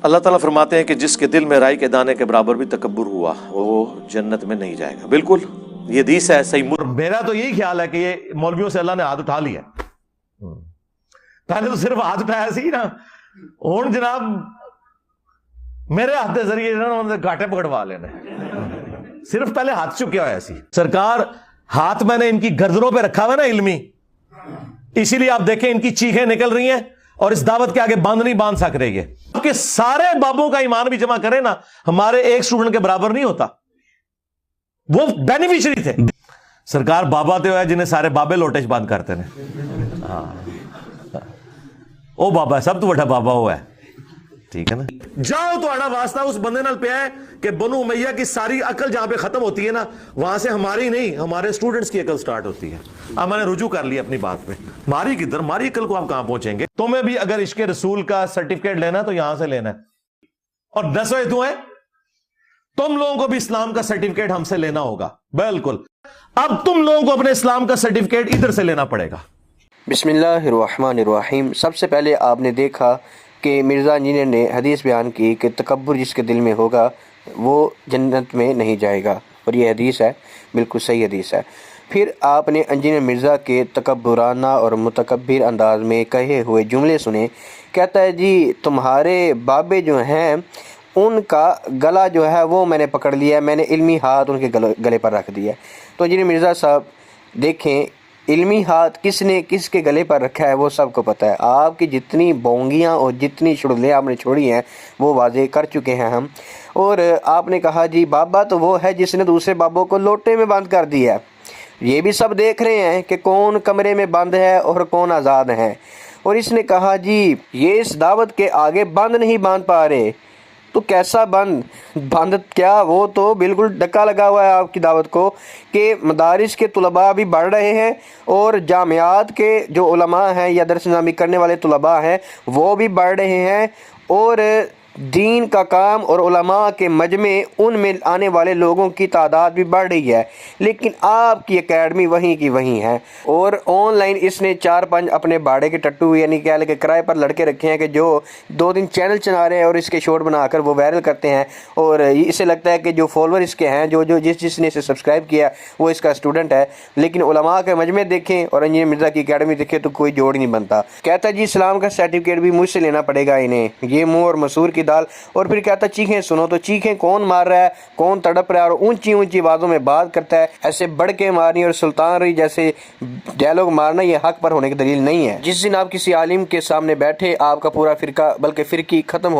اللہ تعالیٰ فرماتے ہیں کہ جس کے دل میں رائی کے دانے کے برابر بھی تکبر ہوا وہ جنت میں نہیں جائے گا. بالکل یہ حدیث ہے صحیح. میرا تو یہی خیال ہے کہ یہ مولویوں سے اللہ نے ہاتھ اٹھا لیا. پہلے تو صرف ہاتھ اٹھایا سی نا, ہوں جناب میرے ہاتھ کے ذریعے گاٹے پکڑوا لینے. صرف پہلے ہاتھ چکیا ہوا سی. سرکار ہاتھ میں نے ان کی گردنوں پہ رکھا ہوا نا علمی, اسی لیے آپ دیکھیں ان کی چیخیں نکل رہی ہیں اور اس دعوت کے آگے باندھ نہیں باندھ سک رہی ہے. کہ سارے بابوں کا ایمان بھی جمع کریں نا, ہمارے ایک اسٹوڈنٹ کے برابر نہیں ہوتا. وہ بینیفیشری تھے. سرکار بابا تو ہے جنہیں سارے بابے لوٹے چ بند کرتے ہیں. ہاں او بابا سب تو بڑا بابا وہ ہے. ٹھیک ہے نا. جاؤ تو آنا واسطہ اس بندے نال پہ ہے کہ بنو امیہ کی ساری عقل جہاں پہ ختم ہوتی ہے نا, وہاں سے ہماری نہیں ہمارے اسٹوڈنٹس کی عقل سٹارٹ ہوتی ہے. اب میں نے رجوع کر لیا اپنی بات پہ. ماری کدھر, ماری عقل کو آپ کہاں پہنچیں گے. تمہیں بھی اگر عشق رسول کا سرٹیفکیٹ لینا تو یہاں سے لینا ہے. اور 10 دعائیں تم لوگوں کو بھی اسلام کا سرٹیفکیٹ ہم سے لینا ہوگا. بالکل اب تم لوگوں کو اپنے اسلام کا سرٹیفکیٹ ادھر سے لینا پڑے گا. بسم اللہ الرحمن الرحیم. سب سے پہلے آپ نے دیکھا کہ مرزا انجینئر نے حدیث بیان کی کہ تکبر جس کے دل میں ہوگا وہ جنت میں نہیں جائے گا, اور یہ حدیث ہے, بالکل صحیح حدیث ہے. پھر آپ نے انجینئر مرزا کے تکبرانہ اور متکبر انداز میں کہے ہوئے جملے سنے. کہتا ہے جی تمہارے بابے جو ہیں ان کا گلا جو ہے وہ میں نے پکڑ لیا ہے, میں نے علمی ہاتھ ان کے گلے پر رکھ دیا. تو انجینئر مرزا صاحب دیکھیں علمی ہاتھ کس نے کس کے گلے پر رکھا ہے وہ سب کو پتہ ہے. آپ کی جتنی بونگیاں اور جتنی چڑلیں آپ نے چھوڑی ہیں وہ واضح کر چکے ہیں ہم. اور آپ نے کہا جی بابا تو وہ ہے جس نے دوسرے بابوں کو لوٹے میں بند کر دیا ہے. یہ بھی سب دیکھ رہے ہیں کہ کون کمرے میں بند ہے اور کون آزاد ہے. اور اس نے کہا جی یہ اس دعوت کے آگے بند نہیں باندھ پا رہے. تو کیسا بند کیا, وہ تو بالکل ڈکا لگا ہوا ہے آپ کی دعوت کو کہ مدارس کے طلباء بھی بڑھ رہے ہیں اور جامعات کے جو علماء ہیں یا درس نظامی کرنے والے طلباء ہیں وہ بھی بڑھ رہے ہیں, اور دین کا کام اور علماء کے مجمع ان میں آنے والے لوگوں کی تعداد بھی بڑھ رہی ہے. لیکن آپ کی اکیڈمی وہیں کی وہیں ہے, اور آن لائن اس نے 4-5 اپنے باڑے کے ٹٹو یعنی کہہ لے کہ کرائے پر لڑکے رکھے ہیں کہ جو 2 دن چینل چلا رہے ہیں اور اس کے شارٹ بنا کر وہ وائرل کرتے ہیں. اور اسے لگتا ہے کہ جو فالوور اس کے ہیں جو جس نے اسے سبسکرائب کیا وہ اس کا اسٹوڈنٹ ہے. لیکن علماء کے مجمع دیکھیں اور انجینئر مرزا کی اکیڈمی دیکھیں تو کوئی جوڑ نہیں بنتا. کہتا جی اسلام کا سرٹیفکیٹ بھی مجھ سے لینا پڑے گا انہیں, یہ منہ اور مسور کی دال. اور پھر کہتا چیخیں سنو, تو چیخیں کون مار رہا ہے, کون تڑپ رہا ہے اور اونچی اونچی آوازوں میں بات کرتا ہے. ایسے بڑھ کے مارنی اور سلطان رہی جیسے ڈائلاگ مارنا یہ حق پر ہونے کی دلیل نہیں ہے. جس دن آپ کسی عالم کے سامنے بیٹھے آپ کا پورا فرقہ بلکہ فرقی ختم ہو